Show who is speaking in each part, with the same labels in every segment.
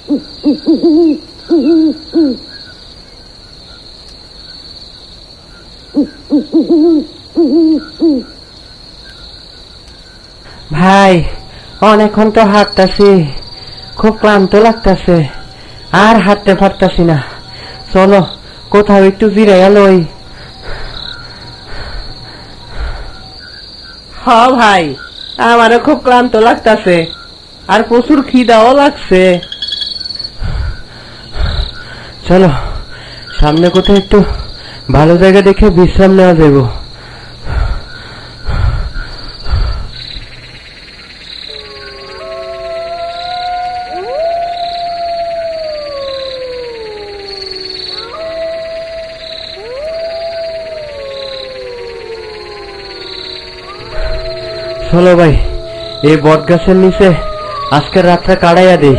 Speaker 1: ভাই অনেকক্ষণ তো হাঁটতাছি, খুব ক্লান্ত লাগতাছে, আর হাঁটতে পারতাছি না। চলো কোথাও একটু জিরাইয়া লই। হ্যাঁ ভাই, আমারও খুব ক্লান্ত লাগতাছে, আর প্রচুর খিদাও লাগছে। চলো সামনে কোথাও একটু ভালো জায়গা দেখে বিশ্রাম নেওয়া যাবো। চলো ভাই, এই বট গাছের নিচে আজকের রাতটা কাটাইয়া দেই।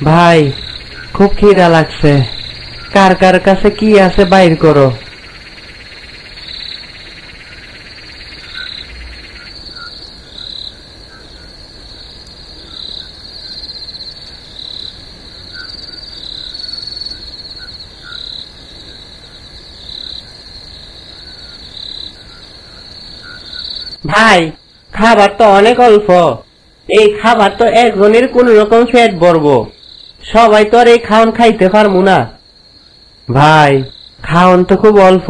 Speaker 1: ভাই খুব খিদা লাগছে, কার কার কাছে কি আছে বাইর করো। ভাই খাবার তো অনেক অল্প, এই খাবার তো একজনের কোন রকম পেট ভরবো, সবাই তো আর এই খাওন খাইতে পারবো না। ভাই খাওন তো খুব অল্প,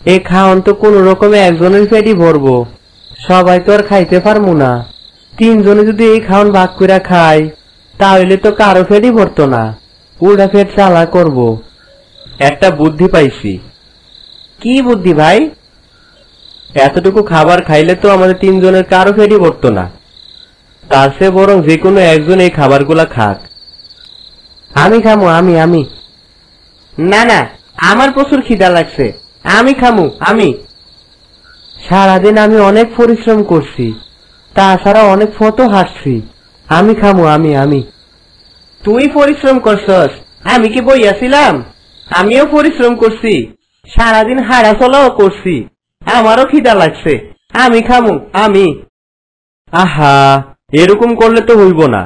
Speaker 1: এই খাওন তো কোন রকমে একজনের পেটই ভরবো, সবাই তো আর খাইতে পারবো না। তিনজনে যদি এই খাওন ভাগ করে খাই তাহলে তো কারো পেটই ভরতো না, উল্টা পেট চালা করবো। একটা বুদ্ধি পাইছি। কি বুদ্ধি ভাই? এতটুকু খাবার খাইলে তো আমাদের তিনজনের কারো পেটই ভরতো না, তার চেয়ে বরং যে কোনো একজন এই খাবারগুলা খাক। আমি খামু, আমি আমি না না, আমার প্রচুর খিদা লাগছে, আমি খামু। আমি সারাদিন আমি অনেক পরিশ্রম করছি, তাছাড়া অনেক ফটো হাঁটছি, আমি খামু। আমি আমি তুই পরিশ্রম করছস, আমি কি বইয়াছিলাম? আমিও পরিশ্রম করছি, সারাদিন হাঁটা চলাও করছি, আমারও খিদা লাগছে, আমি খামু। আমি আহা, এরকম করলে তো হইব না,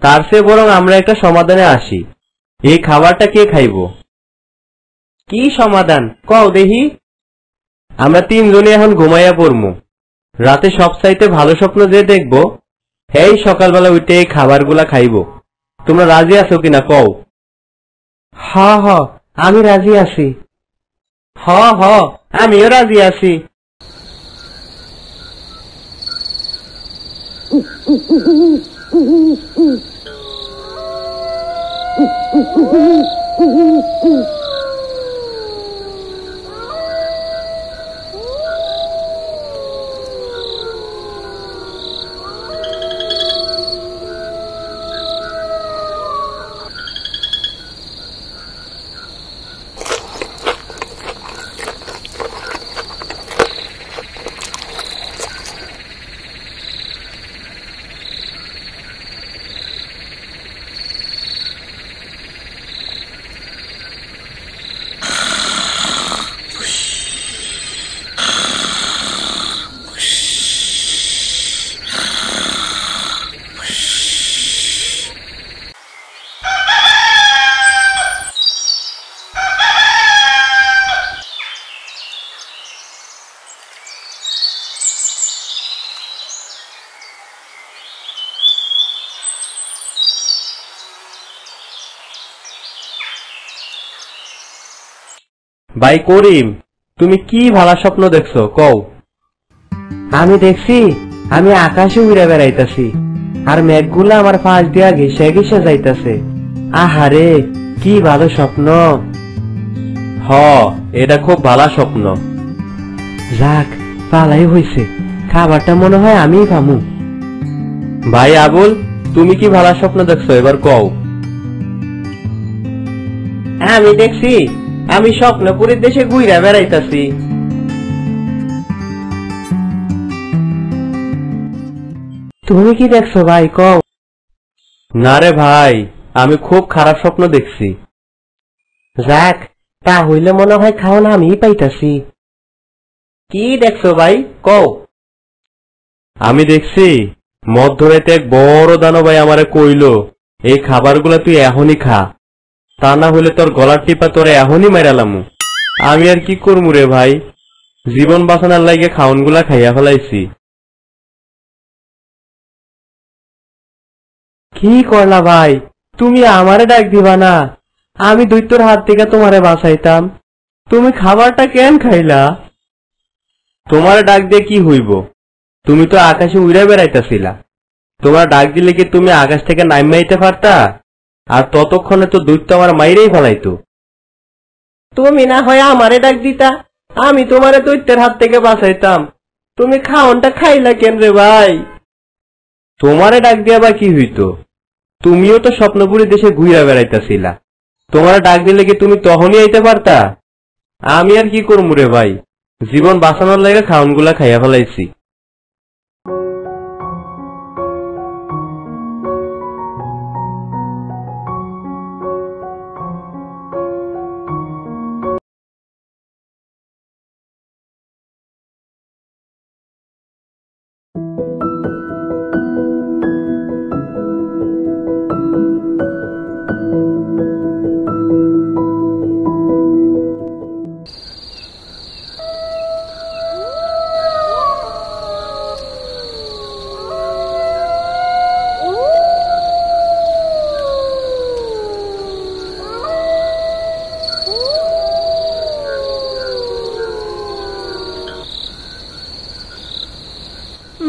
Speaker 1: তার চেয়ে বরং আমরা একটা সমাধানে আসি। এই খাবারটা কে খাইব? কি সমাধান কও দেখি? আমরা তিনজনে এখন ঘুমাইয়া পড়মু, রাতে সবচাইতে ভালো স্বপ্ন যে দেখবো এই সকালবেলা উঠে এই খাবারগুলা খাইব। তোমরা রাজি আছো কিনা কও? হ হ, আমি রাজি আছি। হ হ, আমিও রাজি আছি। ভাই করিম, তুমি কি ভালো স্বপ্ন দেখছো কও? আমি দেখছি আমি আকাশে উড়ে বেড়াইতাছি, আর মেঘগুলা আমার পাশ দিয়া ঘেসে ঘেসে যাইতাছে। আহারে কি ভালো স্বপ্ন। হ, এটা খুব ভালো স্বপ্ন। যাক, পালাই হইছে, খাবারটা মনে হয় আমিই পামু। ভাই আবুল, তুমি কি ভালো স্বপ্ন দেখছো এবার কও? আমি দেখছি আমি স্বপ্নপুরীর দেশে ঘুরে বেড়াইতাছি। তুমি কি দেখছো ভাই কও? না রে ভাই, আমি খুব খারাপ স্বপ্ন দেখছি। যাক, তা হইলে মনে হয় খাওয়া আমিই পাইতাছি। কি দেখছো ভাই কও? আমি দেখছি মধ্যরাতে এক বড় দানব আমারে কইল, এই খাবারগুলা তুই এখনই খা, তা না হলে তোর গলার টিপা তোরে এখনই মাইরালামু। আমি আর কি করমু রে ভাই, জীবন বাঁচানোর লাগে খাওনগুলা খাইয়া ফেলাইছি। কি করলা ভাই, তুমি আমারে ডাক দিবা না? আমি দৈত্যর হাত থেকে তোমারে বাঁচাইতাম, তুমি খাবারটা কেন খাইলা? তোমার ডাক দিয়ে কি হইব, তুমি তো আকাশে উড়ে বেড়াইতেছিলা। তোমার ডাক দিলে কি তুমি আকাশ থেকে নাইমাইতে পারতা? আর ততক্ষণে তো দৈত্য আমার মাইরেই ফেলাইতো। তুমি না হয় আমারে ডাক দিতা, আমি তোমারে দৈত্যের হাত থেকে বাঁচাইতাম। তুমি খাওনটা খাইলা কেন রে ভাই? তোমারে ডাক দিয়া বা কি হইতো, তুমিও তো স্বপ্নপুরী দেশে ঘুরে বেড়াইতেছিলা। তোমার ডাক দিলে কি তুমি তখনই আইতে পারতা? আমি আর কি করবো রে ভাই, জীবন বাঁচানোর লাগে খাওনগুলা খাইয়া ফেলাইছি।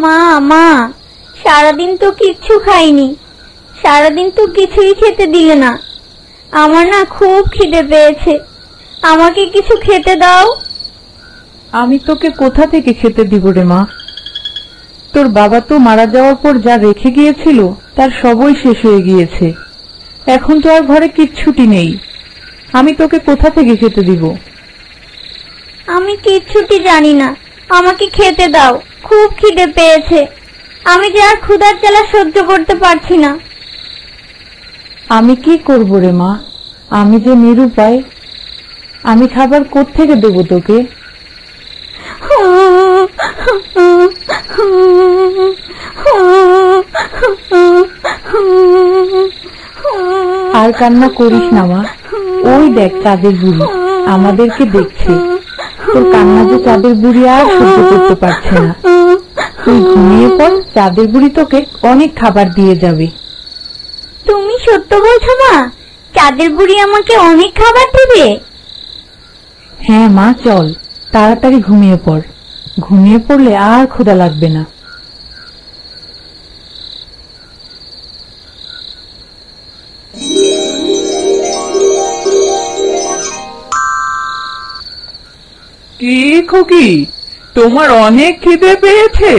Speaker 2: মা মা, সারাদিন তো কিচ্ছু খাইনি, সারাদিন তো কিছুই খেতে দিলে না। আমার না খুব খিদে পেয়েছে, আমাকে কিছু খেতে দাও।
Speaker 3: আমি তোকে কোথা থেকে খেতে দিব রে মা? তোর বাবা তো মারা যাওয়ার পর যা রেখে গিয়েছিল তার সবই শেষ হয়ে গিয়েছে। এখন তো আর ঘরে কিচ্ছুটি নেই, আমি তোকে কোথা থেকে খেতে দিব?
Speaker 2: আমি কিচ্ছুটি জানি না, আমাকে খেতে দাও, খুব খিদে পেয়েছে। আমি যে আর ক্ষুধার জ্বালা সহ্য করতে পারছি না।
Speaker 3: আমি কি করব রে মা, আমি যে নিরুপায়, আমি খাবার কোত্থেকে দেব তোকে? আর কান্না করিস না মা, ওই দেখ চাঁদের বুড়ি আমাদেরকে দেখছে। তোর কান্না যে চাঁদের বুড়ি আর সহ্য করতে পারছে না। তুই ঘুমিয়ে পড়, চাঁদের বুড়ি তোকে অনেক খাবার দিয়ে যাবে।
Speaker 2: তুমি সত্য বলছো মা? চাঁদের বুড়ি আমাকে অনেক খাবার দেবে?
Speaker 3: হ্যাঁ মা, চল তাড়াতাড়ি ঘুমিয়ে পড়, ঘুমিয়ে পড়লে আর ক্ষুধা লাগবে না।
Speaker 4: কি খুকি, তোমার অনেক খিদে পেয়েছে,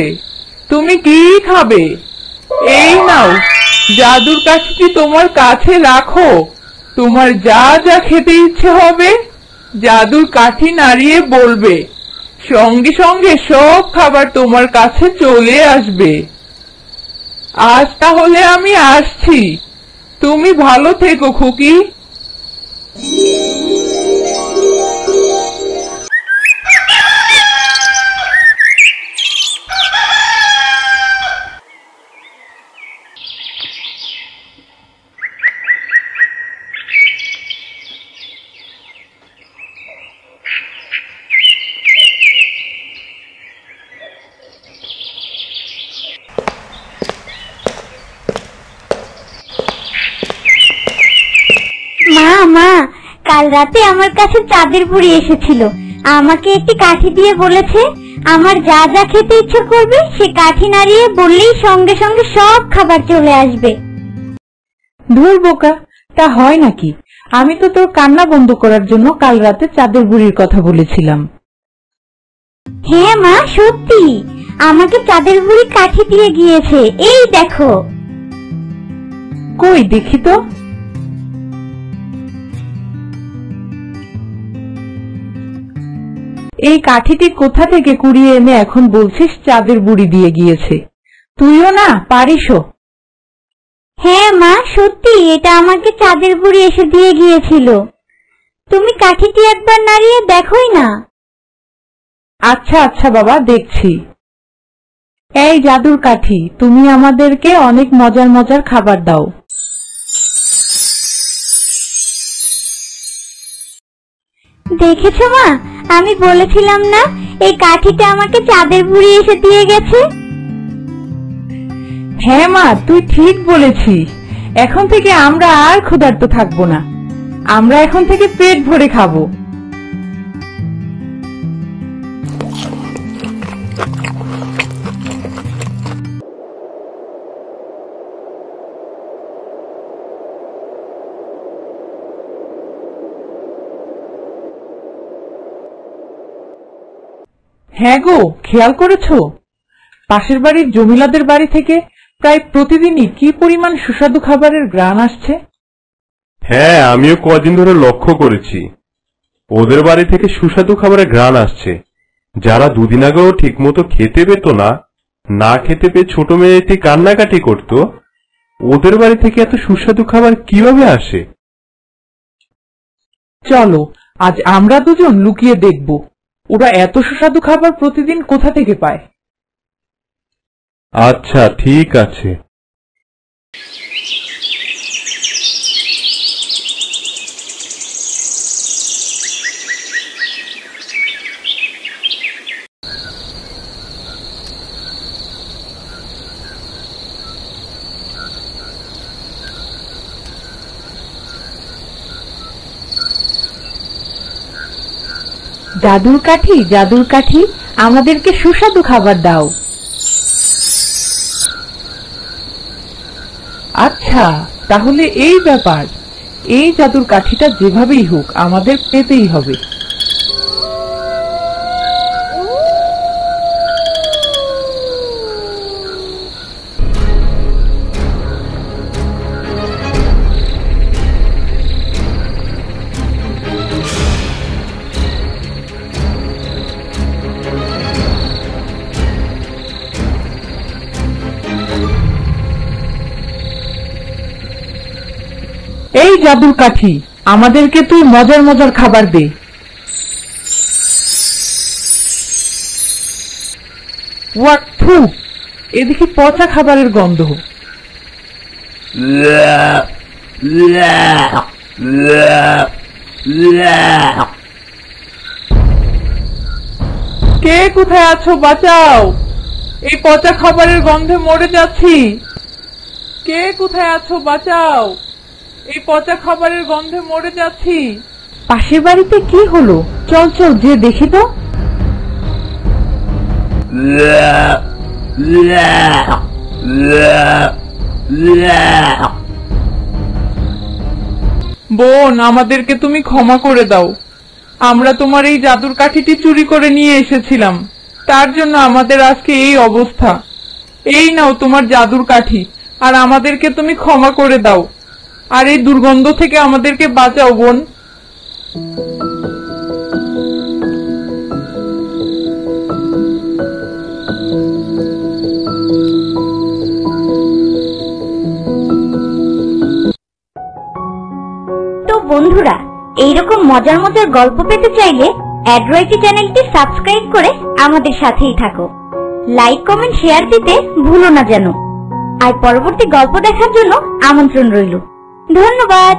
Speaker 4: তুমি কি খাবে? এই নাও, জাদুর কাঠিটি তোমার কাছে রাখো। তোমার যা যা খেতে ইচ্ছে হবে জাদুর কাঠি নাড়িয়ে বলবে, সঙ্গে সঙ্গে সব খাবার তোমার কাছে চলে আসবে। আজ তাহলে আমি আসছি, তুমি ভালো থেকো খুকি।
Speaker 2: মা মা, কাল রাতে আমার কাছে চাঁদের বুড়ি এসেছিল, আমাকে একটি কাঠি দিয়ে বলেছে আমার যা যা খেতে ইচ্ছে করবে সে কাঠি নাড়িয়ে বললেই সঙ্গে সঙ্গে সব খাবার চলে আসবে।
Speaker 3: ধুর বোকা, তা হয় নাকি? আমি তো তোর কান্না বন্ধ করার জন্য কাল রাতে চাঁদের বুড়ির কথা বলেছিলাম।
Speaker 2: হ্যাঁ মা, সত্যি আমাকে চাঁদের বুড়ি কাঠি দিয়ে গিয়েছে, এই দেখো।
Speaker 3: কই দেখি তো। এই কাঠিটি কোথা থেকে কুড়িয়ে এনে এখন বলছিস চাঁদের বুড়ি দিয়ে গিয়েছে? তুইও না পারিসও।
Speaker 2: হ্যাঁ মা, সত্যি এটা আমাকে চাঁদের বুড়ি এসে দিয়ে গিয়েছিল। তুমি কাঠিটি একবার নাড়িয়ে দেখোই না।
Speaker 3: আচ্ছা আচ্ছা বাবা, দেখছি। এই জাদুর কাঠি, তুমি আমাদেরকে অনেক মজার মজার খাবার দাও।
Speaker 2: দেখেছো মা, আমি বলেছিলাম না এই কাঠিটা আমাকে চাঁদের বুড়ি এসে দিয়ে গেছে।
Speaker 3: হ্যাঁ মা, তুই ঠিক বলেছিস। এখন থেকে আমরা আর ক্ষুধার্ত থাকবো না। আমরা এখন থেকে পেট ভরে খাবো। হ্যাঁ গো, খেয়াল করেছো পাশের বাড়ির জমিলাদের বাড়ি থেকে প্রায় প্রতিদিনই কি পরিমাণ সুস্বাদু খাবারের ঘ্রাণ আসছে?
Speaker 5: হ্যাঁ, আমিও কদিন ধরে লক্ষ্য করেছি। ওদের বাড়ি থেকে সুস্বাদু খাবারের ঘ্রাণ আসছে। যারা দুদিন আগেও ঠিকমতো খেতে পেত না, না খেতে পেয়ে ছোট মেয়েটি কান্নাকাটি করত, ওদের বাড়ি থেকে এত সুস্বাদু খাবার কিভাবে আসে?
Speaker 3: চলো আজ আমরা দুজন লুকিয়ে দেখব ওরা এত সুস্বাদু খাবার প্রতিদিন কোথা থেকে পায়।
Speaker 5: আচ্ছা, ঠিক আছে।
Speaker 3: জাদুর কাঠি, জাদুর কাঠি, আমাদেরকে সুস্বাদু খাবার দাও। আচ্ছা, তাহলে এই ব্যাপার। এই জাদুর কাঠিটা যেভাবেই হোক আমাদের পেতেই হবে। এই জাদুর কাঠি, আমাদেরকে তুই মজার মজার খাবার দে। ওয়াক, থু, এদিকে পচা খাবারের গন্ধ। কে কোথায় আছো? বাঁচাও, এই পচা খাবারের গন্ধে মরে যাচ্ছি। কে কোথায় আছো? বাঁচাও, এই পচা খাবারের গন্ধে মরে যাচ্ছি। পাশের বাড়িতে কি হলো? চল চল যে দেখি তো। বোন, আমাদেরকে তুমি ক্ষমা করে দাও। আমরা তোমার এই জাদুর কাঠিটি চুরি করে নিয়ে এসেছিলাম, তার জন্য আমাদের আজকে এই অবস্থা। এই নাও তোমার জাদুর কাঠি, আর আমাদেরকে তুমি ক্ষমা করে দাও, আর এই দুর্গন্ধ থেকে আমাদেরকে বাঁচাও বোন।
Speaker 2: তো বন্ধুরা, এইরকম মজার মজার গল্প পেতে চাইলে অ্যাড্রয়েটি চ্যানেলটি সাবস্ক্রাইব করে আমাদের সাথেই থাকো। লাইক, কমেন্ট, শেয়ার দিতে ভুলো না যেন। আর পরবর্তী গল্প দেখার জন্য আমন্ত্রণ রইল। ধন্যবাদ।